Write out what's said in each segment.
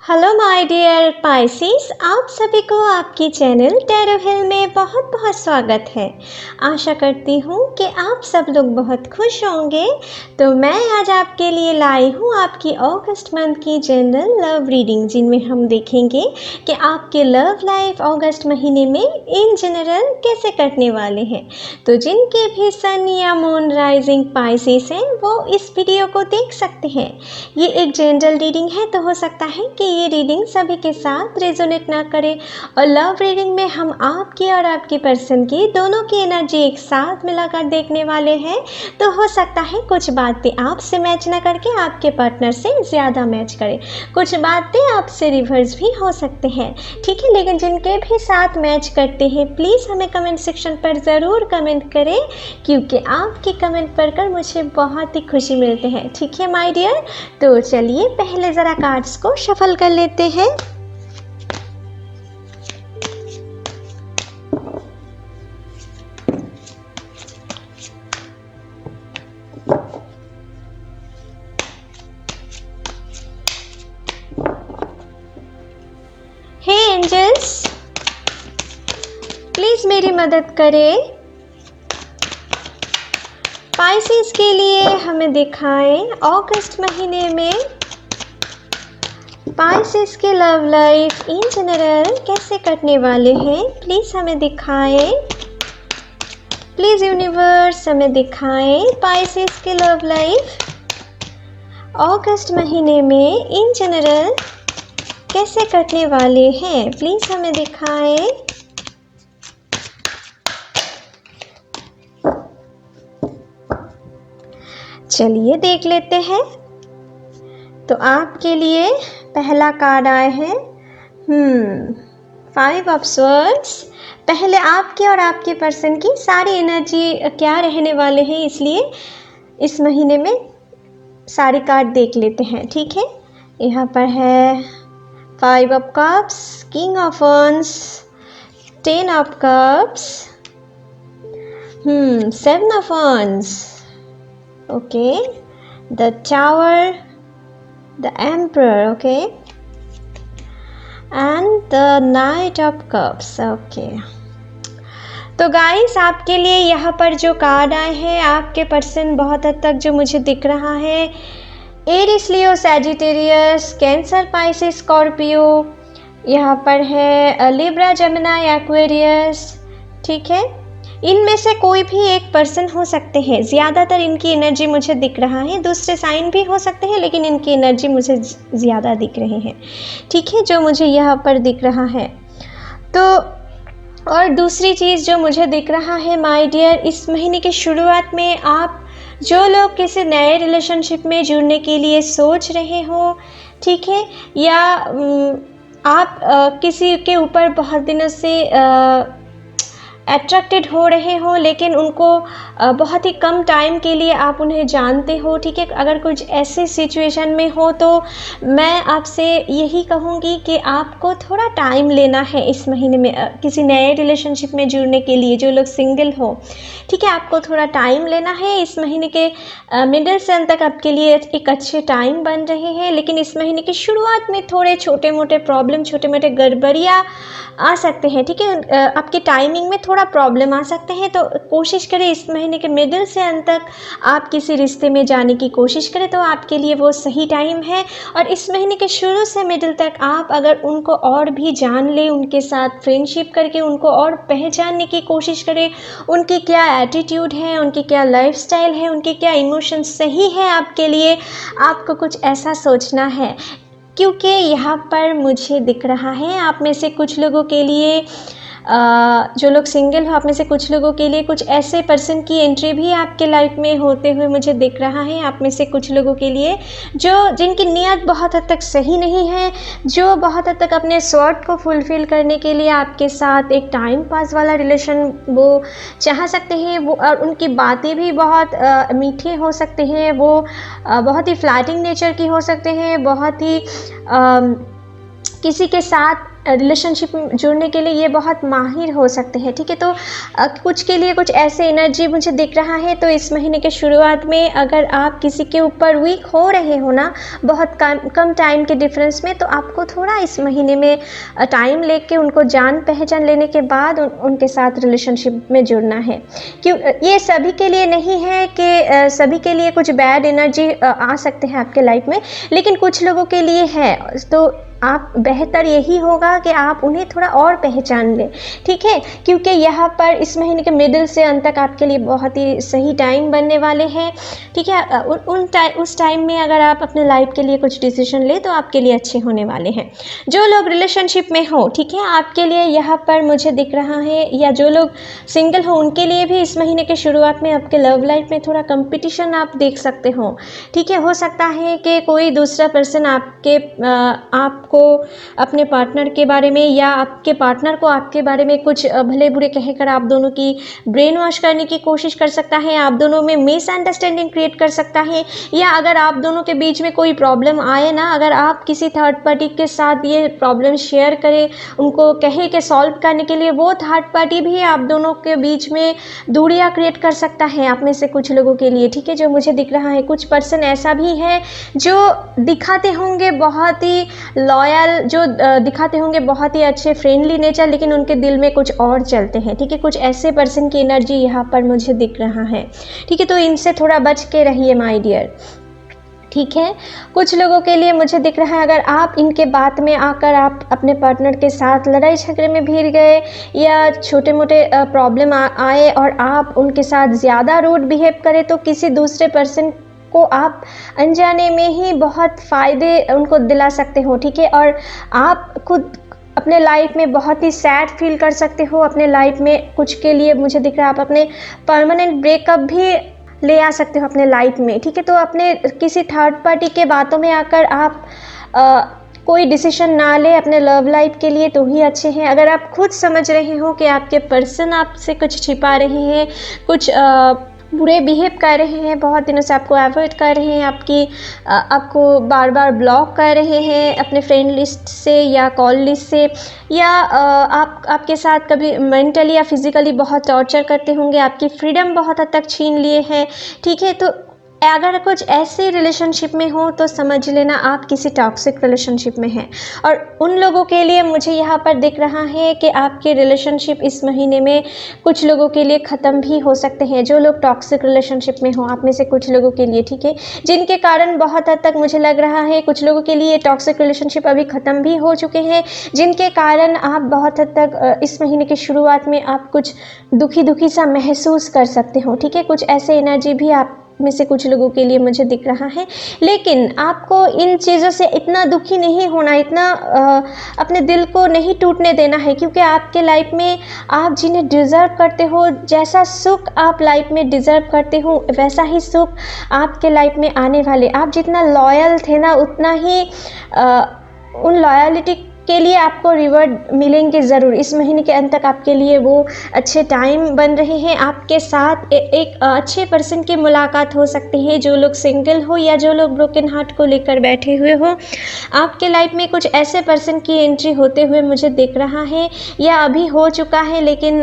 Hello my dear Pisces, आप सभी को आपकी चैनल टैरो हिल में बहुत बहुत स्वागत है। आशा करती हूँ कि आप सब लोग बहुत खुश होंगे। तो मैं आज आपके लिए लाई हूँ आपकी अगस्त मंथ की जनरल लव रीडिंग, जिनमें हम देखेंगे कि आपके लव लाइफ अगस्त महीने में इन जनरल कैसे कटने वाले हैं। तो जिनके भी सन या मून राइजिंग पाइसेस हैं वो इस वीडियो को देख सकते हैं। ये एक जनरल रीडिंग है, तो हो सकता है कि ये रीडिंग सभी के साथ रेजोनेट ना करे। और लव रीडिंग में हम आपकी और आपके पर्सन की दोनों की एनर्जी एक साथ मिलाकर देखने वाले हैं। तो हो सकता है कुछ बातें आपसे मैच ना करके आपके पार्टनर से ज़्यादा मैच करें, कुछ बातें आपसे रिवर्स भी हो सकते हैं, ठीक है। लेकिन जिनके भी साथ मैच करते हैं प्लीज़ हमें कमेंट सेक्शन पर ज़रूर कमेंट करें, क्योंकि आपके कमेंट पढ़कर मुझे बहुत ही खुशी मिलती है, ठीक है माय डियर। तो चलिए पहले ज़रा कार्ड्स को शफल कर लेते हैं। हे एंजल्स, प्लीज मेरी मदद करें। पाइसेस के लिए हमें दिखाएं अगस्त महीने में पाइसेस के लव लाइफ इन जनरल कैसे कटने वाले हैं। प्लीज़ हमें दिखाएं, प्लीज़ यूनिवर्स हमें दिखाएं पाइसेस के लव लाइफ अगस्त महीने में इन जनरल कैसे कटने वाले हैं। प्लीज़ हमें दिखाएं। चलिए देख लेते हैं। तो आपके लिए पहला कार्ड आए हैं 5 ऑफ स्वॉर्ड्स। पहले आपके और आपके पर्सन की सारी एनर्जी क्या रहने वाले हैं, इसलिए इस महीने में सारे कार्ड देख लेते हैं, ठीक है। यहाँ पर है 5 of cups, king of wands, 10 of cups, 7 of wands, okay, the tower, the emperor, okay, and the knight of cups, okay। तो गाइस आपके लिए यहाँ पर जो कार्ड आए हैं, आपके पर्सन बहुत हद तक जो मुझे दिख रहा है एरिस, लियो, सैजिटेरियस, कैंसर, पाइसेस, स्कॉर्पियो, यहाँ पर है लिब्रा, जेमिनी, एक्वेरियस, ठीक है। इनमें से कोई भी एक पर्सन हो सकते हैं, ज़्यादातर इनकी एनर्जी मुझे दिख रहा है। दूसरे साइन भी हो सकते हैं लेकिन इनकी एनर्जी मुझे ज़्यादा दिख रही है, ठीक है, जो मुझे यहाँ पर दिख रहा है। तो और दूसरी चीज़ जो मुझे दिख रहा है माय डियर, इस महीने की शुरुआत में आप जो लोग किसी नए रिलेशनशिप में जुड़ने के लिए सोच रहे हो, ठीक है, या आप किसी के ऊपर बहुत दिनों से अट्रैक्टेड हो रहे हो, लेकिन उनको बहुत ही कम टाइम के लिए आप उन्हें जानते हो, ठीक है। अगर कुछ ऐसे सिचुएशन में हो तो मैं आपसे यही कहूँगी कि आपको थोड़ा टाइम लेना है इस महीने में किसी नए रिलेशनशिप में जुड़ने के लिए। जो लोग सिंगल हो, ठीक है, आपको थोड़ा टाइम लेना है। इस महीने के मिडिल से अंत तक आपके लिए एक अच्छे टाइम बन रहे हैं, लेकिन इस महीने की शुरुआत में थोड़े छोटे मोटे प्रॉब्लम, छोटे मोटे गड़बड़ियाँ आ सकते हैं, ठीक है। आपकी टाइमिंग में थोड़ा प्रॉब्लम आ सकते हैं, तो कोशिश करें इस महीने के मिडिल से अंत तक आप किसी रिश्ते में जाने की कोशिश करें, तो आपके लिए वो सही टाइम है। और इस महीने के शुरू से मिडिल तक आप अगर उनको और भी जान लें, उनके साथ फ्रेंडशिप करके उनको और पहचानने की कोशिश करें, उनकी क्या एटीट्यूड है, उनकी क्या लाइफस्टाइल है, उनके क्या इमोशंस सही है आपके लिए, आपको कुछ ऐसा सोचना है। क्योंकि यहाँ पर मुझे दिख रहा है आप में से कुछ लोगों के लिए, जो लोग सिंगल हो, आप में से कुछ लोगों के लिए कुछ ऐसे पर्सन की एंट्री भी आपके लाइफ में होते हुए मुझे दिख रहा है। आप में से कुछ लोगों के लिए जिनकी नीयत बहुत हद तक सही नहीं है, जो बहुत हद तक अपने स्वार्थ को फुलफ़िल करने के लिए आपके साथ एक टाइम पास वाला रिलेशन वो चाह सकते हैं। वो और उनकी बातें भी बहुत मीठे हो सकते हैं, वो बहुत ही फ्लैटिंग नेचर की हो सकते हैं, बहुत ही किसी के साथ रिलेशनशिप में जुड़ने के लिए ये बहुत माहिर हो सकते हैं, ठीक है। तो कुछ के लिए कुछ ऐसे एनर्जी मुझे दिख रहा है। तो इस महीने के शुरुआत में अगर आप किसी के ऊपर वीक हो रहे हो ना, बहुत कम टाइम के डिफरेंस में, तो आपको थोड़ा इस महीने में टाइम लेके उनको जान पहचान लेने के बाद उनके साथ रिलेशनशिप में जुड़ना है। क्यों ये सभी के लिए नहीं है कि सभी के लिए कुछ बैड एनर्जी आ सकते हैं आपके लाइफ में, लेकिन कुछ लोगों के लिए है। तो आप बेहतर यही होगा कि आप उन्हें थोड़ा और पहचान लें, ठीक है। क्योंकि यहाँ पर इस महीने के मिडिल से अंत तक आपके लिए बहुत ही सही टाइम बनने वाले हैं, ठीक है। उस टाइम में अगर आप अपने लाइफ के लिए कुछ डिसीजन लें तो आपके लिए अच्छे होने वाले हैं। जो लोग रिलेशनशिप में हो, ठीक है, आपके लिए यहाँ पर मुझे दिख रहा है, या जो लोग सिंगल हो उनके लिए भी इस महीने के शुरुआत में आपके लव लाइफ में थोड़ा कंपटीशन आप देख सकते हो, ठीक है। हो सकता है कि कोई दूसरा पर्सन आपको अपने पार्टनर के बारे में या आपके पार्टनर को आपके बारे में कुछ भले बुरे कहकर आप दोनों की ब्रेन वॉश करने की कोशिश कर सकता है, आप दोनों में मिसअंडरस्टैंडिंग क्रिएट कर सकता है। या अगर आप दोनों के बीच में कोई प्रॉब्लम आए ना, अगर आप किसी थर्ड पार्टी के साथ ये प्रॉब्लम शेयर करें, उनको कहे कि सॉल्व करने के लिए, वो थर्ड पार्टी भी आप दोनों के बीच में दूरियां क्रिएट कर सकता है आप में से कुछ लोगों के लिए, ठीक है। जो मुझे दिख रहा है, कुछ पर्सन ऐसा भी है जो दिखाते होंगे बहुत ही लॉयल, जो दिखाते होंगे बहुत ही अच्छे फ्रेंडली नेचर, लेकिन उनके दिल में कुछ और चलते हैं, ठीक है। कुछ ऐसे पर्सन की एनर्जी यहाँ पर मुझे दिख रहा है, ठीक है। तो इनसे थोड़ा बच के रहिए माय डियर, ठीक है। कुछ लोगों के लिए मुझे दिख रहा है, अगर आप इनके बात में आकर आप अपने पार्टनर के साथ लड़ाई झगड़े में भिड़ गए या छोटे मोटे प्रॉब्लम आए और आप उनके साथ ज़्यादा रूड बिहेव करें, तो किसी दूसरे पर्सन को आप अनजाने में ही बहुत फ़ायदे उनको दिला सकते हो, ठीक है। और आप खुद अपने लाइफ में बहुत ही सैड फील कर सकते हो। अपने लाइफ में कुछ के लिए मुझे दिख रहा है, आप अपने परमानेंट ब्रेकअप भी ले आ सकते हो अपने लाइफ में, ठीक है। तो अपने किसी थर्ड पार्टी के बातों में आकर आप कोई डिसीजन ना ले अपने लव लाइफ के लिए, तो ही अच्छे हैं। अगर आप खुद समझ रहे हो कि आपके पर्सन आपसे कुछ छिपा रहे हैं, कुछ बुरे बिहेव कर रहे हैं, बहुत दिनों से आपको अवॉइड कर रहे हैं, आपको बार बार ब्लॉक कर रहे हैं अपने फ्रेंड लिस्ट से या कॉल लिस्ट से, या आपके साथ कभी मेंटली या फिज़िकली बहुत टॉर्चर करते होंगे, आपकी फ्रीडम बहुत हद तक छीन लिए हैं, ठीक है। तो अगर कुछ ऐसे रिलेशनशिप में हो तो समझ लेना आप किसी टॉक्सिक रिलेशनशिप में हैं। और उन लोगों के लिए मुझे यहाँ पर दिख रहा है कि आपके रिलेशनशिप इस महीने में कुछ लोगों के लिए ख़त्म भी हो सकते हैं। जो लोग टॉक्सिक रिलेशनशिप में हो आप में से कुछ लोगों के लिए, ठीक है, जिनके कारण बहुत हद तक मुझे लग रहा है कुछ लोगों के लिए टॉक्सिक रिलेशनशिप अभी ख़त्म भी हो चुके हैं, जिनके कारण आप बहुत हद तक इस महीने की शुरुआत में आप कुछ दुखी सा महसूस कर सकते हो, ठीक है। कुछ ऐसे एनर्जी भी आप में से कुछ लोगों के लिए मुझे दिख रहा है, लेकिन आपको इन चीज़ों से इतना दुखी नहीं होना, इतना अपने दिल को नहीं टूटने देना है, क्योंकि आपके लाइफ में आप जिन्हें डिज़र्व करते हो, जैसा सुख आप लाइफ में डिज़र्व करते हो, वैसा ही सुख आपके लाइफ में आने वाले। आप जितना लॉयल थे ना, उतना ही उन लॉयलिटी के लिए आपको रिवॉर्ड मिलेंगे ज़रूर। इस महीने के अंत तक आपके लिए वो अच्छे टाइम बन रहे हैं। आपके साथ एक अच्छे पर्सन की मुलाकात हो सकती है। जो लोग सिंगल हो या जो लोग ब्रोकन हार्ट को लेकर बैठे हुए हो, आपके लाइफ में कुछ ऐसे पर्सन की एंट्री होते हुए मुझे दिख रहा है, या अभी हो चुका है, लेकिन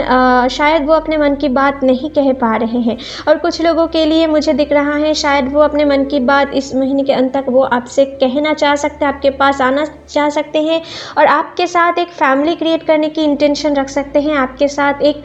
शायद वो अपने मन की बात नहीं कह पा रहे हैं। और कुछ लोगों के लिए मुझे दिख रहा है शायद वो अपने मन की बात इस महीने के अंत तक वो आपसे कहना चाह सकते हैं, आपके पास आना चाह सकते हैं, और आपके साथ एक फैमिली क्रिएट करने की इंटेंशन रख सकते हैं। आपके साथ एक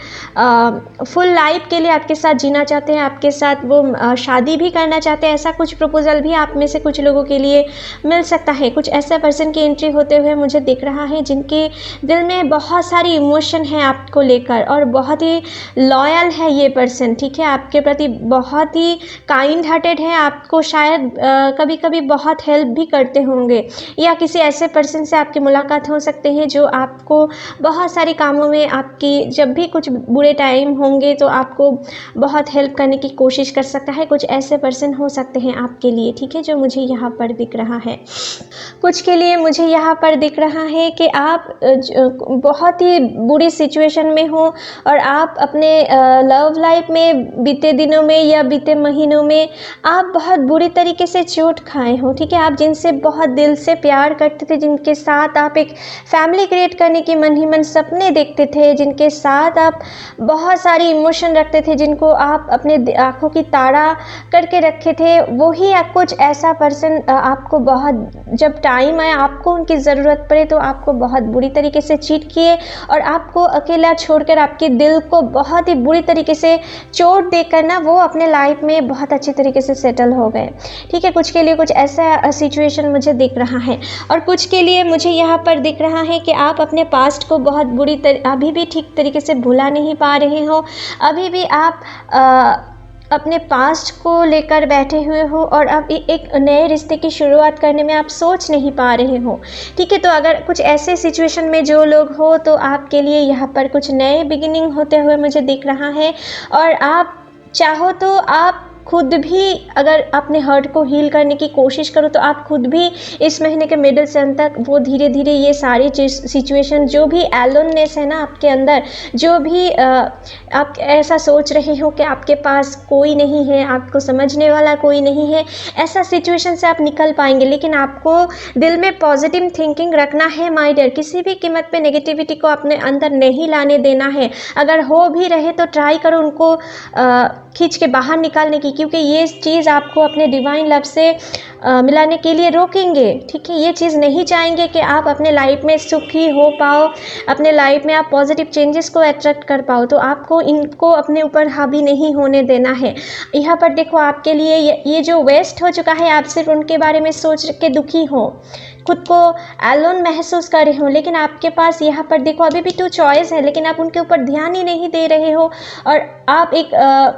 फुल लाइफ के लिए आपके साथ जीना चाहते हैं, आपके साथ वो शादी भी करना चाहते हैं। ऐसा कुछ प्रपोजल भी आप में से कुछ लोगों के लिए मिल सकता है। कुछ ऐसे पर्सन की एंट्री होते हुए मुझे दिख रहा है जिनके दिल में बहुत सारी इमोशन है आपको लेकर, और बहुत ही लॉयल है ये पर्सन, ठीक है, आपके प्रति बहुत ही काइंड हार्टेड है, आपको शायद कभी कभी बहुत हेल्प भी करते होंगे। या किसी ऐसे पर्सन से आपकी मुलाकात हो सकते हैं जो आपको बहुत सारे कामों में, आपकी जब भी कुछ बुरे टाइम होंगे तो आपको बहुत हेल्प करने की कोशिश कर सकता है। कुछ ऐसे पर्सन हो सकते हैं आपके लिए, ठीक है, जो मुझे यहाँ पर दिख रहा है। कुछ के लिए मुझे यहाँ पर दिख रहा है कि आप बहुत ही बुरी सिचुएशन में हो और आप अपने लव लाइफ में बीते दिनों में या बीते महीनों में आप बहुत बुरी तरीके से चोट खाए हो, ठीक है। आप जिनसे बहुत दिल से प्यार करते थे, जिनके साथ आप एक एक फैमिली क्रिएट करने की मन ही मन सपने देखते थे, जिनके साथ आप बहुत सारी इमोशन रखते थे, जिनको आप अपने आँखों की तारा करके रखे थे, वही कुछ ऐसा पर्सन आपको बहुत, जब टाइम आया आपको उनकी ज़रूरत पड़े तो आपको बहुत बुरी तरीके से चीट किए और आपको अकेला छोड़कर आपके दिल को बहुत ही बुरी तरीके से चोट देकर ना वो अपने लाइफ में बहुत अच्छी तरीके से सेटल हो गए। ठीक है, कुछ के लिए कुछ ऐसा सिचुएशन मुझे दिख रहा है और कुछ के लिए मुझे यहाँ पर दिख रहा है कि आप अपने पास्ट को बहुत अभी भी ठीक तरीके से भुला नहीं पा रहे हो। अभी भी आप अपने पास्ट को लेकर बैठे हुए हो और अब एक नए रिश्ते की शुरुआत करने में आप सोच नहीं पा रहे हो। ठीक है, तो अगर कुछ ऐसे सिचुएशन में जो लोग हो तो आपके लिए यहाँ पर कुछ नए बिगिनिंग होते हुए मुझे दिख रहा है और आप चाहो तो आप खुद भी, अगर अपने हर्ट को हील करने की कोशिश करो तो आप खुद भी इस महीने के मिडिल से अंत तक वो धीरे धीरे ये सारी सिचुएशन, जो भी एलोननेस है ना आपके अंदर, जो भी आप ऐसा सोच रहे हो कि आपके पास कोई नहीं है, आपको समझने वाला कोई नहीं है, ऐसा सिचुएशन से आप निकल पाएंगे। लेकिन आपको दिल में पॉजिटिव थिंकिंग रखना है माय डियर, किसी भी कीमत पे नेगेटिविटी को अपने अंदर नहीं लाने देना है। अगर हो भी रहे तो ट्राई करो उनको खींच के बाहर निकालने की, क्योंकि ये चीज़ आपको अपने डिवाइन लव से मिलाने के लिए रोकेंगे। ठीक है, ये चीज़ नहीं चाहेंगे कि आप अपने लाइफ में सुखी हो पाओ, अपने लाइफ में आप पॉजिटिव चेंजेस को अट्रैक्ट कर पाओ, तो आपको इनको अपने ऊपर हावी नहीं होने देना है। यहाँ पर देखो, आपके लिए ये जो वेस्ट हो चुका है, आप सिर्फ उनके बारे में सोच के दुखी हो, खुद को एलोन महसूस कर रहे हो, लेकिन आपके पास यहाँ पर देखो अभी भी 2 चॉइस है, लेकिन आप उनके ऊपर ध्यान ही नहीं दे रहे हो और आप एक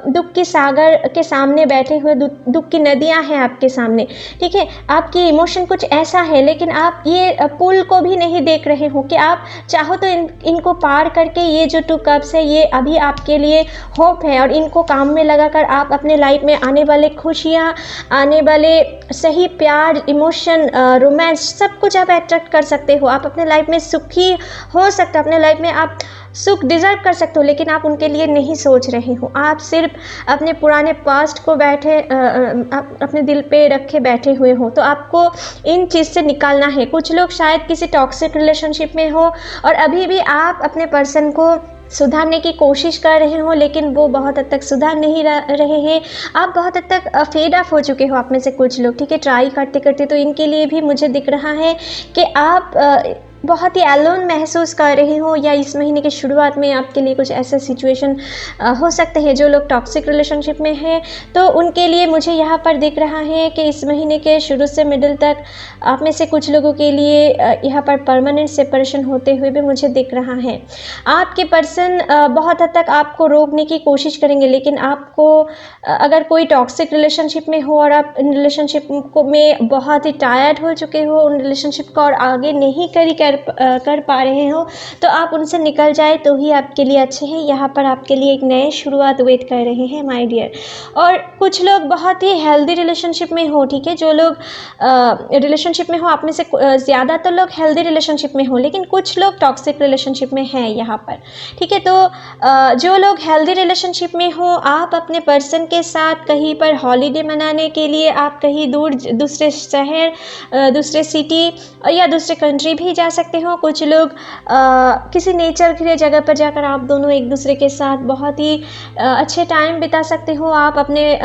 दुख की सागर के सामने बैठे हुए, दुख की नदियाँ हैं आपके सामने। ठीक है, आपकी इमोशन कुछ ऐसा है, लेकिन आप ये पुल को भी नहीं देख रहे हो कि आप चाहो तो इनको पार करके ये जो 2 कप्स है ये अभी आपके लिए होप है और इनको काम में लगाकर आप अपने लाइफ में आने वाले खुशियाँ, आने वाले सही प्यार, इमोशन, रोमांस, सब कुछ आप अट्रैक्ट कर सकते हो। आप अपने लाइफ में सुखी हो सकते हो, अपने लाइफ में आप सुख डिज़र्व कर सकते हो, लेकिन आप उनके लिए नहीं सोच रहे हो। आप सिर्फ अपने पुराने पास्ट को अपने दिल पे रखे बैठे हुए हो। तो आपको इन चीज़ से निकालना है। कुछ लोग शायद किसी टॉक्सिक रिलेशनशिप में हो और अभी भी आप अपने पर्सन को सुधारने की कोशिश कर रहे हो, लेकिन वो बहुत हद तक सुधार नहीं रहे हैं। आप बहुत हद तक फेड ऑफ हो चुके हो, आप में से कुछ लोग। ठीक है, ट्राई करते करते तो इनके लिए भी मुझे दिख रहा है कि आप बहुत ही एलोन महसूस कर रहे हो, या इस महीने की शुरुआत में आपके लिए कुछ ऐसा सिचुएशन हो सकते हैं। जो लोग टॉक्सिक रिलेशनशिप में हैं तो उनके लिए मुझे यहाँ पर दिख रहा है कि इस महीने के शुरू से मिडिल तक आप में से कुछ लोगों के लिए यहाँ पर परमानेंट सेपरेशन होते हुए भी मुझे दिख रहा है। आपके पर्सन बहुत हद तक आपको रोकने की कोशिश करेंगे, लेकिन आपको अगर कोई टॉक्सिक रिलेशनशिप में हो और आप इन रिलेशनशिप में बहुत ही टायर्ड हो चुके हो, उन रिलेशनशिप को और आगे नहीं कर पा रहे हो, तो आप उनसे निकल जाए तो ही आपके लिए अच्छे हैं। यहाँ पर आपके लिए एक नए शुरुआत वेट कर रहे हैं माय डियर। और कुछ लोग बहुत ही हेल्दी रिलेशनशिप में हो। ठीक है, जो लोग रिलेशनशिप में हो, आप में से ज़्यादातर लोग हेल्दी रिलेशनशिप में हो, लेकिन कुछ लोग टॉक्सिक रिलेशनशिप में हैं यहाँ पर। ठीक है, तो जो लोग हेल्दी रिलेशनशिप में हो, आप अपने पर्सन के साथ कहीं पर हॉलीडे मनाने के लिए आप कहीं दूर, दूसरे शहर, दूसरे सिटी या दूसरे कंट्री भी जा सकते हो। कुछ लोग किसी नेचर के जगह पर जाकर आप दोनों एक दूसरे के साथ बहुत ही अच्छे टाइम बिता सकते हो। आप अपने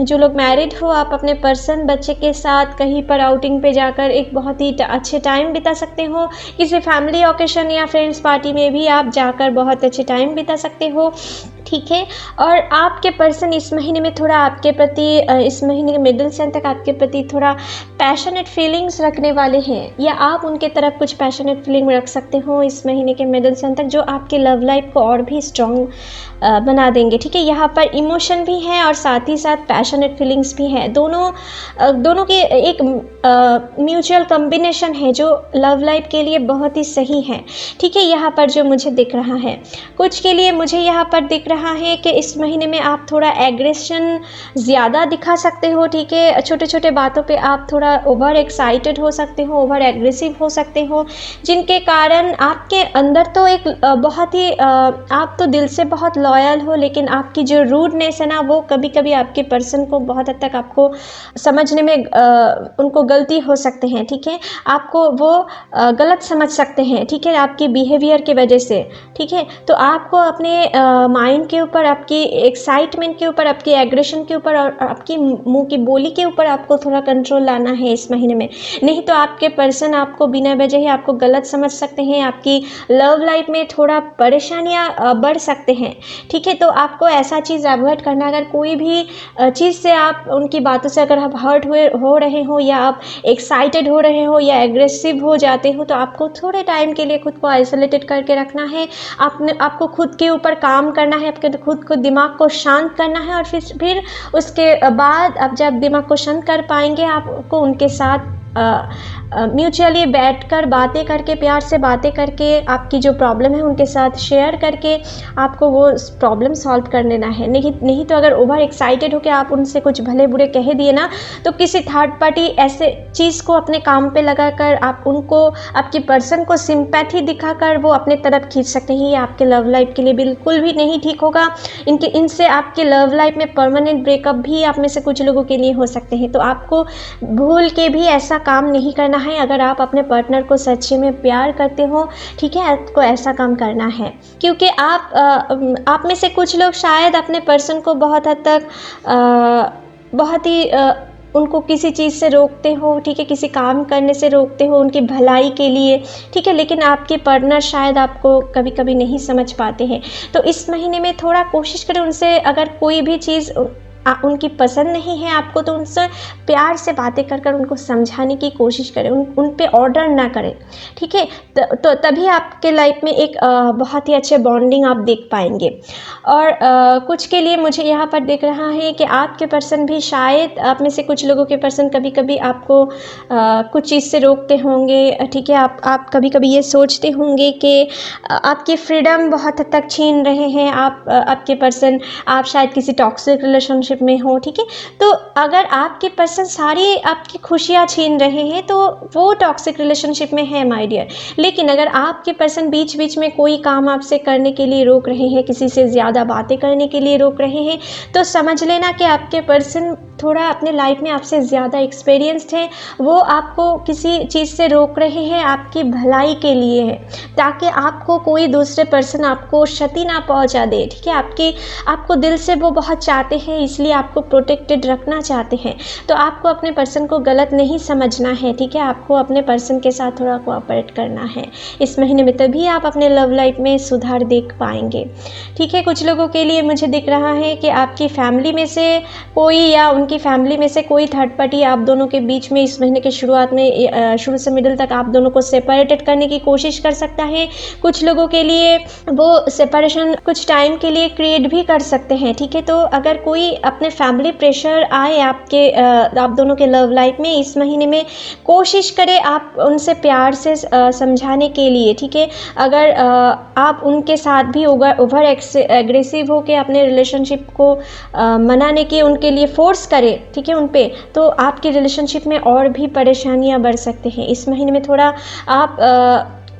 जो लोग मैरिड हो, आप अपने पर्सन, बच्चे के साथ कहीं पर आउटिंग पे जाकर एक बहुत ही अच्छे टाइम बिता सकते हो। किसी फैमिली ओकेशन या फ्रेंड्स पार्टी में भी आप जाकर बहुत अच्छे टाइम बिता सकते हो। ठीक है, और आपके पर्सन इस महीने में थोड़ा आपके प्रति, इस महीने के मिडिल से अंत तक आपके प्रति थोड़ा पैशनेट फीलिंग्स रखने वाले हैं, या आप उनके तरफ कुछ पैशनेट फीलिंग रख सकते हो इस महीने के मिडिल से अंत तक, जो आपके लव लाइफ को और भी स्ट्रॉन्ग बना देंगे। ठीक है, यहाँ पर इमोशन भी है और साथ ही साथ पैशनेट फीलिंग्स भी हैं। दोनों के एक म्यूचुअल कॉम्बिनेशन है जो लव लाइफ के लिए बहुत ही सही है। ठीक है, यहाँ पर जो मुझे दिख रहा है, कुछ के लिए मुझे यहाँ पर दिख रहा रहा है कि इस महीने में आप थोड़ा एग्रेशन ज़्यादा दिखा सकते हो, ठीक है। छोटे छोटे बातों पे आप थोड़ा ओवर एक्साइटेड हो सकते हो, ओवर एग्रेसिव हो सकते हो, जिनके कारण आपके अंदर तो एक बहुत ही आप तो दिल से बहुत लॉयल हो, लेकिन आपकी जो रूडनेस है ना, वो कभी कभी आपके पर्सन को बहुत हद तक आपको समझने में उनको गलती हो सकते हैं, ठीक है। आपको वो गलत समझ सकते हैं, ठीक है, आपकी बिहेवियर की वजह से, ठीक है। तो आपको अपने माइंड के ऊपर, आपकी एक्साइटमेंट के ऊपर, आपकी एग्रेशन के ऊपर और आपकी मुंह की बोली के ऊपर आपको थोड़ा कंट्रोल लाना है इस महीने में। नहीं तो आपके पर्सन आपको बिना वजह ही आपको गलत समझ सकते हैं, आपकी लव लाइफ में थोड़ा परेशानियाँ बढ़ सकते हैं, ठीक है। तो आपको ऐसा चीज़ अवॉइड करना, अगर कोई भी चीज़ से आप उनकी बातों से अगर आप हर्ट हो रहे हो, या आप एक्साइटेड हो रहे हो, या एग्रेसिव हो जाते हो, तो आपको थोड़े टाइम के लिए खुद को आइसोलेटेड करके रखना है। आपको खुद के ऊपर काम करना है, आपके खुद को दिमाग को शांत करना है, और फिर उसके बाद आप जब दिमाग को शांत कर पाएंगे, आपको उनके साथ म्यूचुअली बैठकर बातें करके, प्यार से बातें करके, आपकी जो प्रॉब्लम है उनके साथ शेयर करके आपको वो प्रॉब्लम सॉल्व कर लेना है। नहीं तो अगर ओवर एक्साइटेड होकर आप उनसे कुछ भले बुरे कह दिए ना, तो किसी थर्ड पार्टी ऐसे चीज़ को अपने काम पे लगाकर आप उनको, आपकी पर्सन को सिंपैथी दिखाकर वो अपने तरफ खींच सकते हैं। ये आपके लव लाइफ के लिए बिल्कुल भी नहीं ठीक होगा। इनसे आपके लव लाइफ में परमानेंट ब्रेकअप भी आप में से कुछ लोगों के लिए हो सकते हैं। तो आपको भूल के भी ऐसा काम नहीं करना है। अगर आप अपने पार्टनर को सच्चे में प्यार करते हो, ठीक है, आपको ऐसा काम करना है, क्योंकि आप में से कुछ लोग शायद अपने पर्सन को बहुत हद तक बहुत ही उनको किसी चीज़ से रोकते हो, ठीक है, किसी काम करने से रोकते हो उनकी भलाई के लिए, ठीक है, लेकिन आपके पार्टनर शायद आपको कभी कभी नहीं समझ पाते हैं। तो इस महीने में थोड़ा कोशिश करें, उनसे अगर कोई भी चीज़ उनकी पसंद नहीं है आपको, तो उनसे प्यार से बातें कर उनको समझाने की कोशिश करें, उन पे ऑर्डर ना करें, ठीक है। तो तभी आपके लाइफ में एक बहुत ही अच्छे बॉन्डिंग आप देख पाएंगे। और कुछ के लिए मुझे यहाँ पर दिख रहा है कि आपके पर्सन भी शायद, आप में से कुछ लोगों के पर्सन कभी कभी आपको कुछ चीज़ से रोकते होंगे, ठीक है। आप कभी कभी ये सोचते होंगे कि आपकी फ्रीडम बहुत हद तक छीन रहे हैं आपके पर्सन, आप शायद किसी टॉक्सिक रिलेशनशिप में हो, ठीक है। तो अगर आपके पर्सन सारी आपकी खुशियां छीन रहे हैं, तो वो टॉक्सिक रिलेशनशिप में है माय डियर। लेकिन अगर आपके पर्सन बीच बीच में कोई काम आपसे करने के लिए रोक रहे हैं, किसी से ज़्यादा बातें करने के लिए रोक रहे हैं, तो समझ लेना कि आपके पर्सन थोड़ा अपने लाइफ में आपसे ज़्यादा एक्सपीरियंस्ड है। वो आपको किसी चीज़ से रोक रहे हैं, आपकी भलाई के लिए है, ताकि आपको कोई दूसरे पर्सन आपको क्षति ना पहुंचा दे, ठीक है। आपको दिल से वो बहुत चाहते हैं, इसलिए आपको प्रोटेक्टेड रखना चाहते हैं। तो आपको अपने पर्सन को गलत नहीं समझना है, ठीक है। आपको अपने पर्सन के साथ थोड़ा कोऑपरेट करना है इस महीने में, तभी आप अपने लव लाइफ में सुधार देख पाएंगे, ठीक है। कुछ लोगों के लिए मुझे दिख रहा है कि आपकी फैमिली में से कोई, या उनकी फैमिली में से कोई थर्ड पार्टी आप दोनों के बीच में इस महीने के शुरुआत में, शुरू से मिडिल तक आप दोनों को सेपरेटेड करने की कोशिश कर सकता है। कुछ लोगों के लिए वो सेपरेशन कुछ टाइम के लिए क्रिएट भी कर सकते हैं, ठीक है। तो अगर कोई अपने फैमिली प्रेशर आए आप दोनों के लव लाइफ में, इस महीने में कोशिश करें आप उनसे प्यार से समझाने के लिए, ठीक है। अगर आप उनके साथ भी ओवर एग्रेसिव होकर अपने रिलेशनशिप को मनाने के उनके लिए फोर्स करें, ठीक है, उन पे, तो आपकी रिलेशनशिप में और भी परेशानियां बढ़ सकते हैं। इस महीने में थोड़ा आप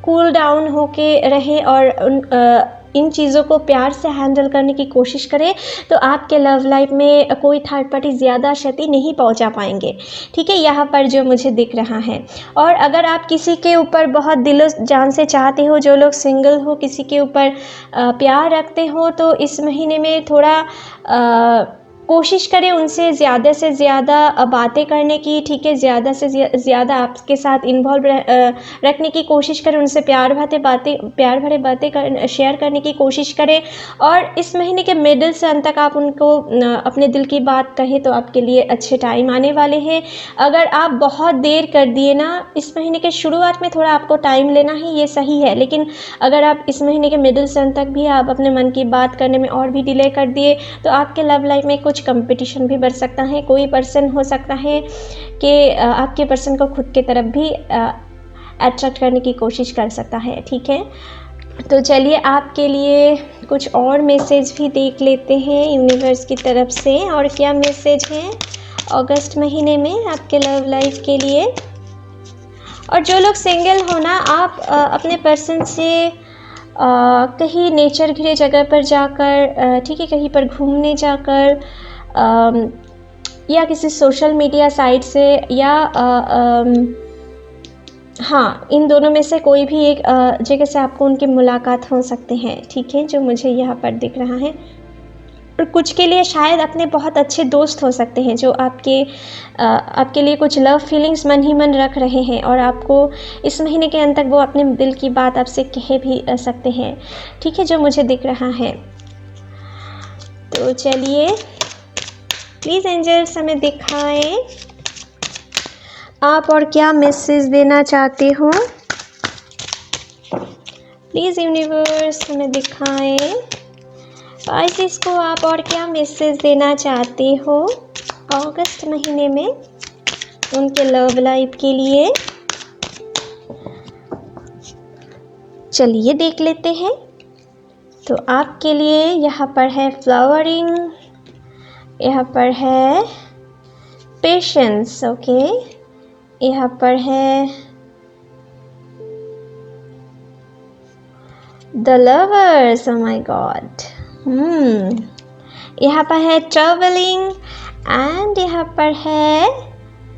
कूल डाउन होके रहें और इन चीज़ों को प्यार से हैंडल करने की कोशिश करें, तो आपके लव लाइफ में कोई थर्ड पार्टी ज़्यादा क्षति नहीं पहुंचा पाएंगे, ठीक है। यहाँ पर जो मुझे दिख रहा है। और अगर आप किसी के ऊपर बहुत दिलो जान से चाहते हो, जो लोग सिंगल हो, किसी के ऊपर प्यार रखते हो, तो इस महीने में थोड़ा कोशिश करें उनसे ज़्यादा से ज़्यादा बातें करने की, ठीक है। ज़्यादा से ज़्यादा आपके साथ इन्वॉल्व रखने की कोशिश करें, उनसे प्यार भरे बातें शेयर करने की कोशिश करें। और इस महीने के मिडिल से अंत तक आप उनको अपने दिल की बात कहें, तो आपके लिए अच्छे टाइम आने वाले हैं। अगर आप बहुत देर कर दिए ना, इस महीने के शुरुआत में थोड़ा आपको टाइम लेना ही ये सही है, लेकिन अगर आप इस महीने के मिडिल से अंत तक भी आप अपने मन की बात करने में और भी डिले कर दिए, तो आपके लव लाइफ में कुछ कंपटीशन भी बढ़ सकता है। कोई पर्सन हो सकता है कि आपके पर्सन को खुद के तरफ भी अट्रैक्ट करने की कोशिश कर सकता है, ठीक है। तो चलिए आपके लिए कुछ और मैसेज भी देख लेते हैं यूनिवर्स की तरफ से, और क्या मैसेज है अगस्त महीने में आपके लव लाइफ के लिए। और जो लोग सिंगल हो ना, आप अपने पर्सन से कहीं नेचर घिरे जगह पर जाकर, ठीक है, कहीं पर घूमने जाकर, या किसी सोशल मीडिया साइट से, या हाँ, इन दोनों में से कोई भी एक जगह से आपको उनकी मुलाकात हो सकते हैं, ठीक है, जो मुझे यहाँ पर दिख रहा है। और कुछ के लिए शायद अपने बहुत अच्छे दोस्त हो सकते हैं जो आपके लिए कुछ लव फीलिंग्स मन ही मन रख रहे हैं, और आपको इस महीने के अंत तक वो अपने दिल की बात आपसे कह भी सकते हैं, ठीक है, जो मुझे दिख रहा है। तो चलिए प्लीज़ एंजल्स हमें दिखाएं आप और क्या मैसेज देना चाहते हो। प्लीज़ यूनिवर्स हमें दिखाएं पाइसेस को आप और क्या मैसेज देना चाहते हो अगस्त महीने में उनके लव लाइफ के लिए। चलिए देख लेते हैं। तो आपके लिए यहाँ पर है फ्लावरिंग, यहाँ पर है पेशेंस, ओके, यहाँ पर है the lovers, oh my God, यहाँ पर है ट्रैवलिंग, एंड यहाँ पर है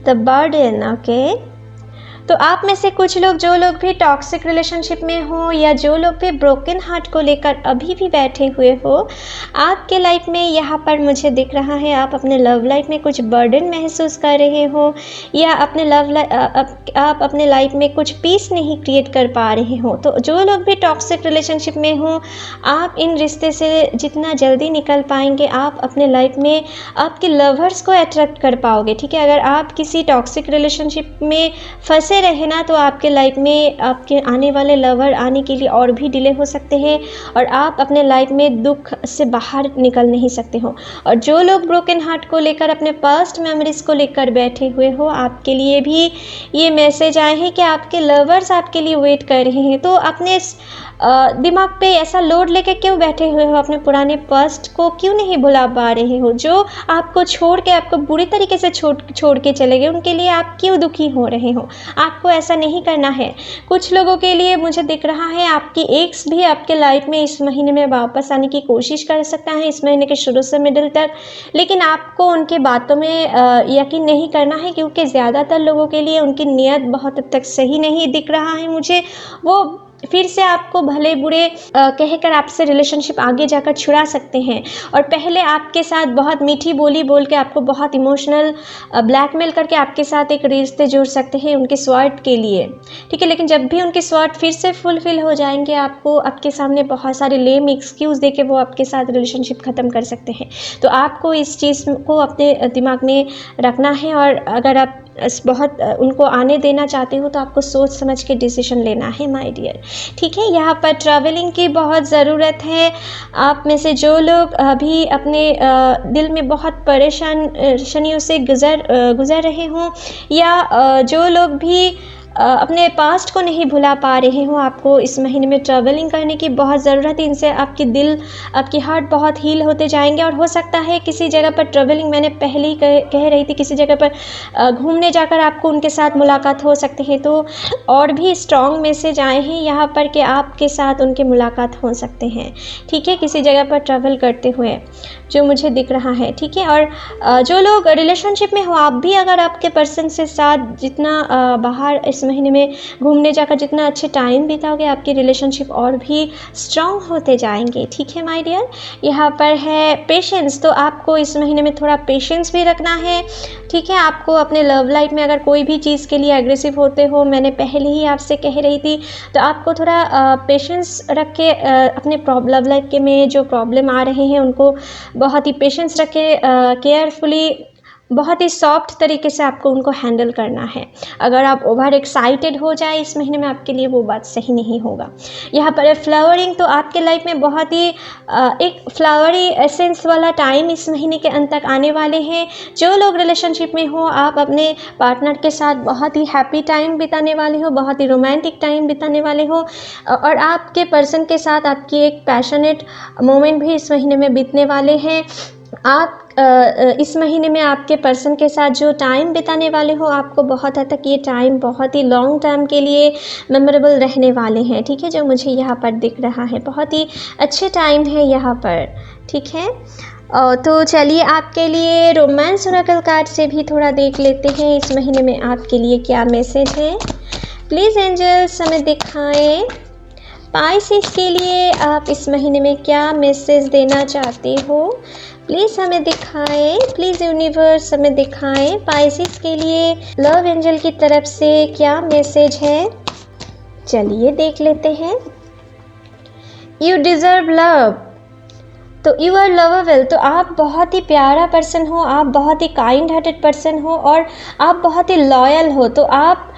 द बर्डन, ओके। तो आप में से कुछ लोग, जो लोग भी टॉक्सिक रिलेशनशिप में हो, या जो लोग भी ब्रोकन हार्ट को लेकर अभी भी बैठे हुए हो, आपके लाइफ में यहाँ पर मुझे दिख रहा है आप अपने लव लाइफ में कुछ बर्डन महसूस कर रहे हो, या आप अपने लाइफ में कुछ पीस नहीं क्रिएट कर पा रहे हो। तो जो लोग भी टॉक्सिक रिलेशनशिप में हो, आप इन रिश्ते से जितना जल्दी निकल पाएंगे, आप अपने लाइफ में आपके लवर्स को अट्रैक्ट कर पाओगे, ठीक है। अगर आप किसी टॉक्सिक रिलेशनशिप में फंसे रहे ना, तो आपके लाइफ में आपके आने वाले लवर आने के लिए और भी डिले हो सकते हैं, और आप अपने लाइफ में दुख से बाहर निकल नहीं सकते हो। और जो लोग ब्रोकन हार्ट को लेकर, अपने पास्ट मेमोरीज को लेकर बैठे हुए हो, आपके लिए भी ये मैसेज आए हैं कि आपके लवर्स आपके लिए वेट कर रहे हैं। तो अपने दिमाग पे ऐसा लोड लेके क्यों बैठे हुए हो, अपने पुराने पास्ट को क्यों नहीं भुला पा रहे हो? जो आपको छोड़ के, आपको बुरी तरीके से छोड़ के चले गए, उनके लिए आप क्यों दुखी हो रहे हो? आपको ऐसा नहीं करना है। कुछ लोगों के लिए मुझे दिख रहा है आपकी एक्स भी आपके लाइफ में इस महीने में वापस आने की कोशिश कर सकता है, इस महीने के शुरू से मिडिल तक, लेकिन आपको उनके बातों में यकीन नहीं करना है, क्योंकि ज़्यादातर लोगों के लिए उनकी नीयत बहुत हद तक सही नहीं दिख रहा है मुझे। वो फिर से आपको भले बुरे कहकर आपसे रिलेशनशिप आगे जाकर छुड़ा सकते हैं, और पहले आपके साथ बहुत मीठी बोली बोल के, आपको बहुत इमोशनल ब्लैकमेल करके आपके साथ एक रिश्ते जोड़ सकते हैं उनके स्वार्थ के लिए, ठीक है। लेकिन जब भी उनके स्वार्थ फिर से फुलफिल हो जाएंगे, आपको आपके सामने बहुत सारे लेम एक्सक्यूज़ देके वो आपके साथ रिलेशनशिप ख़त्म कर सकते हैं। तो आपको इस चीज़ को अपने दिमाग में रखना है, और अगर आप बहुत उनको आने देना चाहते हो, तो आपको सोच समझ के डिसीजन लेना है माय डियर, ठीक है। यहाँ पर ट्रैवलिंग की बहुत ज़रूरत है। आप में से जो लोग अभी अपने दिल में बहुत परेशानियों से गुज़र रहे हों, या जो लोग भी अपने पास्ट को नहीं भुला पा रहे हो, आपको इस महीने में ट्रैवलिंग करने की बहुत ज़रूरत है। इनसे आपकी हार्ट बहुत हील होते जाएंगे, और हो सकता है किसी जगह पर ट्रैवलिंग, मैंने पहले ही कह रही थी, किसी जगह पर घूमने जाकर आपको उनके साथ मुलाकात हो सकती है। तो और भी स्ट्रॉन्ग मैसेज आए हैं यहाँ पर कि आपके साथ उनकी मुलाकात हो सकते हैं, ठीक है, किसी जगह पर ट्रैवल करते हुए, जो मुझे दिख रहा है, ठीक है। और जो लोग रिलेशनशिप में हो, आप भी अगर आपके पर्सन से साथ जितना बाहर इस महीने में घूमने जाकर जितना अच्छे टाइम बिताओगे, आपकी रिलेशनशिप और भी स्ट्रॉन्ग होते जाएंगे, ठीक है माय डियर। यहाँ पर है पेशेंस, तो आपको इस महीने में थोड़ा पेशेंस भी रखना है, ठीक है। आपको अपने लव लाइफ में अगर कोई भी चीज़ के लिए एग्रेसिव होते हो, मैंने पहले ही आपसे कह रही थी, तो आपको थोड़ा पेशेंस रख के अपने लव लाइफ के में जो प्रॉब्लम आ रहे हैं उनको बहुत ही पेशेंस रख के केयरफुली बहुत ही सॉफ्ट तरीके से आपको उनको हैंडल करना है। अगर आप ओवर एक्साइटेड हो जाए इस महीने में, आपके लिए वो बात सही नहीं होगा। यहाँ पर है फ्लावरिंग, तो आपके लाइफ में बहुत ही एक फ्लावरी एसेंस वाला टाइम इस महीने के अंत तक आने वाले हैं। जो लोग रिलेशनशिप में हो, आप अपने पार्टनर के साथ बहुत ही हैप्पी टाइम बिताने वाले हो, बहुत ही रोमांटिक टाइम बिताने वाले हो, और आपके पर्सन के साथ आपकी एक पैशनेट मोमेंट भी इस महीने में बीतने वाले हैं। आप इस महीने में आपके पर्सन के साथ जो टाइम बिताने वाले हो, आपको बहुत हद तक ये टाइम बहुत ही लॉन्ग टर्म के लिए मेमोरेबल रहने वाले हैं, ठीक है। जो मुझे यहाँ पर दिख रहा है, बहुत ही अच्छे टाइम है यहाँ पर, ठीक है। तो चलिए आपके लिए रोमांस ओरेकल कार्ड से भी थोड़ा देख लेते हैं इस महीने में आपके लिए क्या मैसेज है। प्लीज़ एंजल्स हमें दिखाएं पाइसेस के लिए आप इस महीने में क्या मैसेज देना चाहते हो। प्लीज़ हमें दिखाएं, प्लीज़ यूनिवर्स हमें दिखाएं पाइसेस के लिए लव एंजल की तरफ से क्या मैसेज है। चलिए देख लेते हैं। यू डिज़र्व लव, तो यू आर लवेबल, तो आप बहुत ही प्यारा पर्सन हो, आप बहुत ही काइंड हार्टेड पर्सन हो और आप बहुत ही लॉयल हो। तो आप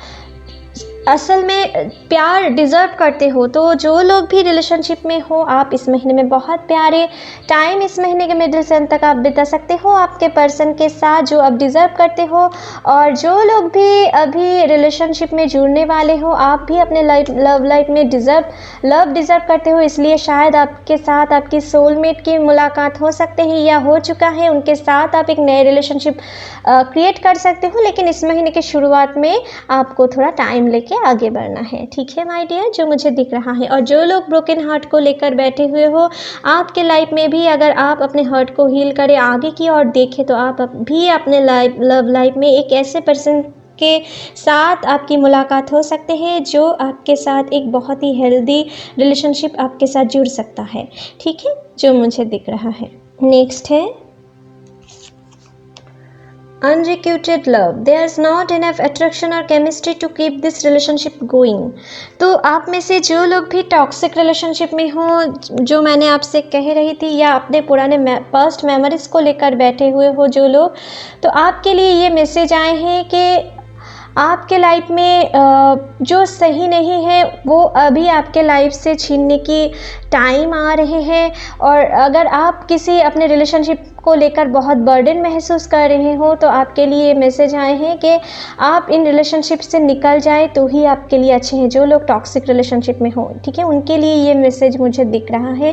असल में प्यार डिज़र्व करते हो। तो जो लोग भी रिलेशनशिप में हो, आप इस महीने में बहुत प्यारे टाइम इस महीने के मिडिल से अंत तक आप बिता सकते हो आपके पर्सन के साथ जो आप डिज़र्व करते हो। और जो लोग भी अभी रिलेशनशिप में जुड़ने वाले हो, आप भी अपने लव लाइफ में लव डिज़र्व करते हो, इसलिए शायद आपके साथ आपकी सोलमेट की मुलाकात हो सकते हैं या हो चुका है, उनके साथ आप एक नए रिलेशनशिप क्रिएट कर सकते हो। लेकिन इस महीने की शुरुआत में आपको थोड़ा टाइम लेके आगे बढ़ना है, ठीक है माय डियर, जो मुझे दिख रहा है। और जो लोग ब्रोकन हार्ट को लेकर बैठे हुए हो, आपके लाइफ में भी अगर आप अपने हर्ट को हील करें, आगे की ओर देखें, तो आप भी अपने लव लाइफ में एक ऐसे पर्सन के साथ आपकी मुलाकात हो सकते हैं जो आपके साथ एक बहुत ही हेल्दी रिलेशनशिप आपके साथ जुड़ सकता है, ठीक है, जो मुझे दिख रहा है। नेक्स्ट है unrequited love, there's not enough attraction or chemistry to keep this relationship going। तो आप में से जो लोग भी टॉक्सिक रिलेशनशिप में हो, जो मैंने आपसे कह रही थी, या अपने पुराने पास्ट मेमोरीज को लेकर बैठे हुए हो जो लोग, तो आपके लिए ये मैसेज आए हैं कि आपके लाइफ में जो सही नहीं है वो अभी आपके लाइफ से छीनने की टाइम आ रहे हैं। और अगर आप किसी अपने रिलेशनशिप को लेकर बहुत बर्डन महसूस कर रहे हो, तो आपके लिए मैसेज आए हैं कि आप इन रिलेशनशिप से निकल जाए तो ही आपके लिए अच्छे हैं। जो लोग टॉक्सिक रिलेशनशिप में हो, ठीक है, उनके लिए ये मैसेज मुझे दिख रहा है,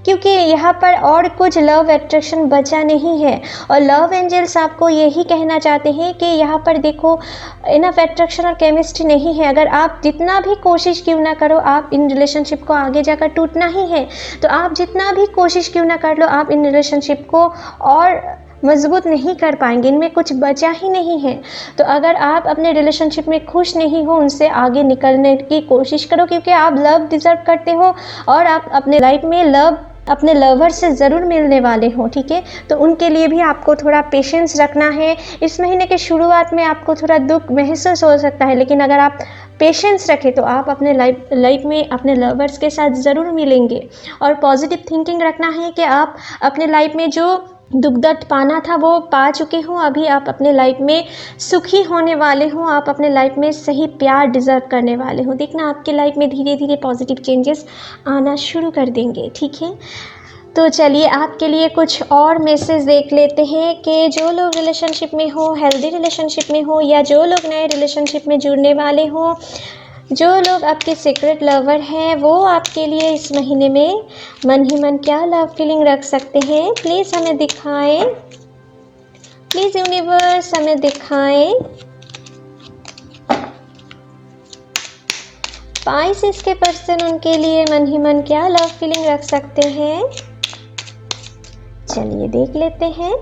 क्योंकि यहाँ पर और कुछ लव अट्रैक्शन बचा नहीं है। और लव एंजल्स आपको यही कहना चाहते हैं कि यहाँ पर देखो, इनफ अट्रैक्शन और केमिस्ट्री नहीं है। अगर आप जितना भी कोशिश क्यों ना करो, आप इन रिलेशनशिप को आगे जाकर टूटना ही है। तो आप जितना भी कोशिश क्यों ना कर लो, आप इन रिलेशनशिप को और मजबूत नहीं कर पाएंगे, इनमें कुछ बचा ही नहीं है। तो अगर आप अपने रिलेशनशिप में खुश नहीं हो, उनसे आगे निकलने की कोशिश करो, क्योंकि आप लव डिज़र्व करते हो और आप अपने लाइफ में लव अपने लवर से ज़रूर मिलने वाले हो, ठीक है। तो उनके लिए भी आपको थोड़ा पेशेंस रखना है। इस महीने के शुरुआत में आपको थोड़ा दुख महसूस हो सकता है, लेकिन अगर आप पेशेंस रखें तो आप अपने लाइफ में अपने लवर्स के साथ ज़रूर मिलेंगे। और पॉजिटिव थिंकिंग रखना है कि आप अपने लाइफ में जो दुख दर्द पाना था वो पा चुके हो, अभी आप अपने लाइफ में सुखी होने वाले हो, आप अपने लाइफ में सही प्यार डिज़र्व करने वाले हो। देखना आपके लाइफ में धीरे धीरे पॉजिटिव चेंजेस आना शुरू कर देंगे, ठीक है। तो चलिए आपके लिए कुछ और मैसेज देख लेते हैं कि जो लोग रिलेशनशिप में हो, हेल्दी रिलेशनशिप में हो, या जो लोग नए रिलेशनशिप में जुड़ने वाले हो, जो लोग आपके सीक्रेट लवर हैं, वो आपके लिए इस महीने में मन ही मन क्या लव फीलिंग रख सकते हैं। प्लीज़ हमें दिखाएं, प्लीज़ यूनिवर्स हमें दिखाएं पाइसेस के पर्सन उनके लिए मन ही मन क्या लव फीलिंग रख सकते हैं। चलिए देख लेते हैं।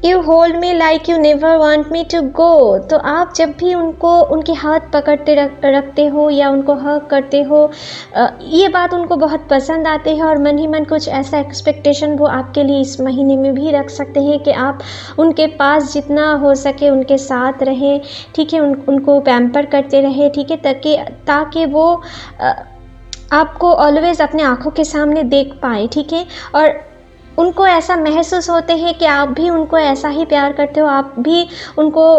You hold me like you never want me to go, तो आप जब भी उनको उनके हाथ पकड़ते रखते हो या उनको हग करते हो, ये बात उनको बहुत पसंद आती है। और मन ही मन कुछ ऐसा एक्सपेक्टेशन वो आपके लिए इस महीने में भी रख सकते हैं कि आप उनके पास जितना हो सके उनके साथ रहें, ठीक है, उनको पैम्पर करते रहे, ठीक है, ताकि वो आपको ऑलवेज़ अपने आँखों के सामने देख पाए, ठीक है। और उनको ऐसा महसूस होते हैं कि आप भी उनको ऐसा ही प्यार करते हो, आप भी उनको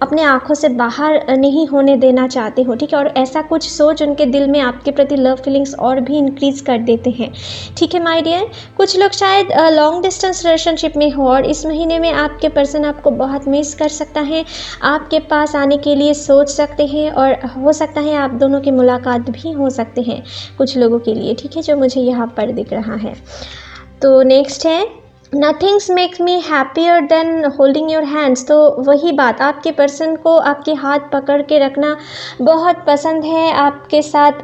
अपने आँखों से बाहर नहीं होने देना चाहते हो, ठीक है। और ऐसा कुछ सोच उनके दिल में आपके प्रति लव फीलिंग्स और भी इंक्रीज़ कर देते हैं, ठीक है माय डियर। कुछ लोग शायद लॉन्ग डिस्टेंस रिलेशनशिप में हो और इस महीने में आपके पर्सन आपको बहुत मिस कर सकता है, आपके पास आने के लिए सोच सकते हैं और हो सकता है आप दोनों की मुलाकात भी हो सकते हैं कुछ लोगों के लिए, ठीक है, जो मुझे यहाँ पर दिख रहा है। तो नेक्स्ट है nothings makes me happier than holding your hands. तो वही बात, आपके पर्सन को आपके हाथ पकड़ के रखना बहुत पसंद है, आपके साथ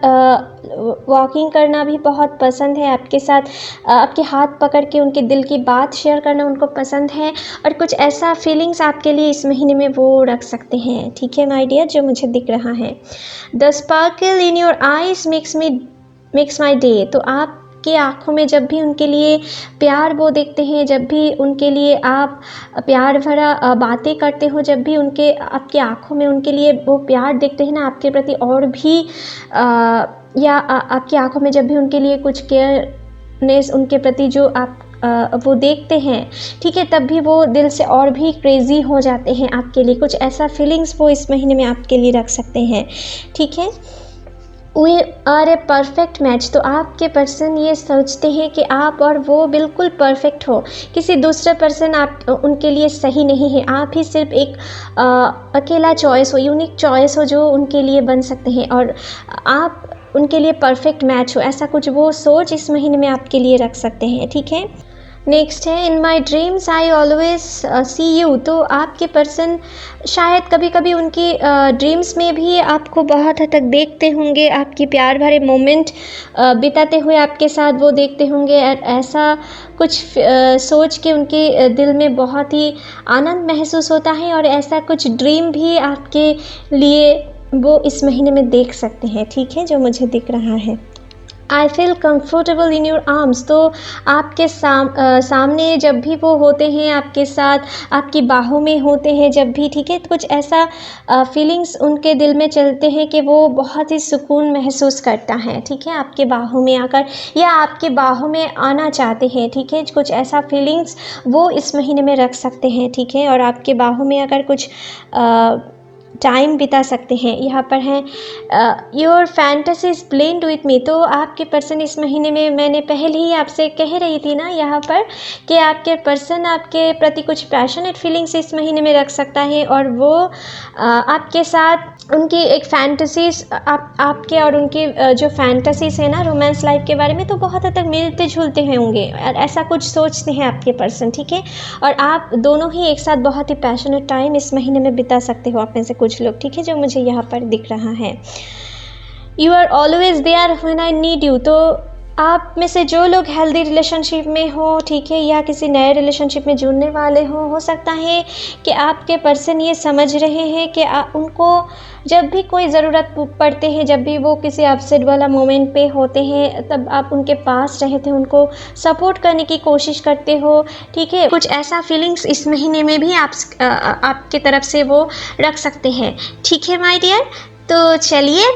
वॉकिंग करना भी बहुत पसंद है, आपके साथ आपके हाथ पकड़ के उनके दिल की बात शेयर करना उनको पसंद है, और कुछ ऐसा फीलिंग्स आपके लिए इस महीने में वो रख सकते हैं, ठीक है माय डियर, जो मुझे दिख रहा है। The sparkle in your eyes makes my day. तो आप की आँखों में जब भी उनके लिए प्यार वो देखते हैं, जब भी उनके लिए आप प्यार भरा बातें करते हो, जब भी आपकी आँखों में उनके लिए वो प्यार देखते हैं ना आपके प्रति, और भी आपकी आँखों में जब भी उनके लिए कुछ केयरनेस उनके प्रति जो आप वो देखते हैं, ठीक है, तब भी वो दिल से और भी क्रेज़ी हो जाते हैं आपके लिए। कुछ ऐसा फीलिंग्स वो इस महीने में आपके लिए रख सकते हैं, ठीक है। We are a perfect match. तो आपके पर्सन ये सोचते हैं कि आप और वो बिल्कुल परफेक्ट हो, किसी दूसरे पर्सन आप उनके लिए सही नहीं है, आप ही सिर्फ एक अकेला चॉइस हो, यूनिक चॉइस हो जो उनके लिए बन सकते हैं, और आप उनके लिए परफेक्ट मैच हो, ऐसा कुछ वो सोच इस महीने में आपके लिए रख सकते हैं, ठीक है। नेक्स्ट है in my dreams I always see you. तो आपके पर्सन शायद कभी कभी उनकी ड्रीम्स में भी आपको बहुत हद तक देखते होंगे, आपकी प्यार भरे मोमेंट बिताते हुए आपके साथ वो देखते होंगे, और ऐसा कुछ सोच के उनके दिल में बहुत ही आनंद महसूस होता है, और ऐसा कुछ ड्रीम भी आपके लिए वो इस महीने में देख सकते हैं, ठीक है, जो मुझे दिख रहा है। I feel comfortable in your arms. तो आपके सामने जब भी वो होते हैं, आपके साथ आपकी बाहों में होते हैं जब भी, ठीक है, तो कुछ ऐसा फीलिंग्स उनके दिल में चलते हैं कि वो बहुत ही सुकून महसूस करता है, ठीक है, आपके बाहों में आकर, या आपके बाहों में आना चाहते हैं, ठीक है, कुछ ऐसा फीलिंग्स वो इस महीने में रख सकते हैं, ठीक है, और आपके बाहों में अगर कुछ टाइम बिता सकते हैं। यहाँ पर है your fantasies blend with me. तो आपके पर्सन इस महीने में, मैंने पहले ही आपसे कह रही थी ना यहाँ पर, कि आपके पर्सन आपके प्रति कुछ पैशनेट फीलिंग्स इस महीने में रख सकता है, और वो आपके साथ उनकी एक फैंटेसीज आपके और उनकी जो फैंटेसीज है ना रोमांस लाइफ के बारे में, तो बहुत हद तक मिलते जुलते होंगे, और ऐसा कुछ सोचते हैं आपके पर्सन, ठीक है, और आप दोनों ही एक साथ बहुत ही पैशनेट टाइम इस महीने में बिता सकते हो, आप में से कुछ लोग, ठीक है, जो मुझे यहाँ पर दिख रहा है। You are always there when I need you. तो आप में से जो लोग हेल्दी रिलेशनशिप में हो, ठीक है, या किसी नए रिलेशनशिप में जुड़ने वाले हो सकता है कि आपके पर्सन ये समझ रहे हैं कि उनको जब भी कोई ज़रूरत पड़ते हैं, जब भी वो किसी अपसेट वाला मोमेंट पे होते हैं, तब आप उनके पास रहते हो, उनको सपोर्ट करने की कोशिश करते हो, ठीक है, कुछ ऐसा फीलिंग्स इस महीने में भी आपके तरफ से वो रख सकते हैं, ठीक है माय डियर। तो चलिए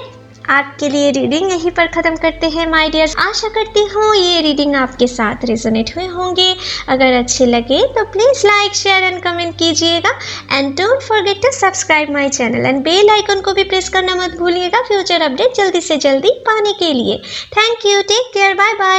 आपके लिए रीडिंग यहीं पर ख़त्म करते हैं माय डियर्स। आशा करती हूँ ये रीडिंग आपके साथ रेजोनेट हुए होंगे। अगर अच्छे लगे तो please like share and comment कीजिएगा, and don't forget to subscribe my channel, and bell icon को भी प्रेस करना मत भूलिएगा फ्यूचर अपडेट जल्दी से जल्दी पाने के लिए। Thank you, take care, bye bye.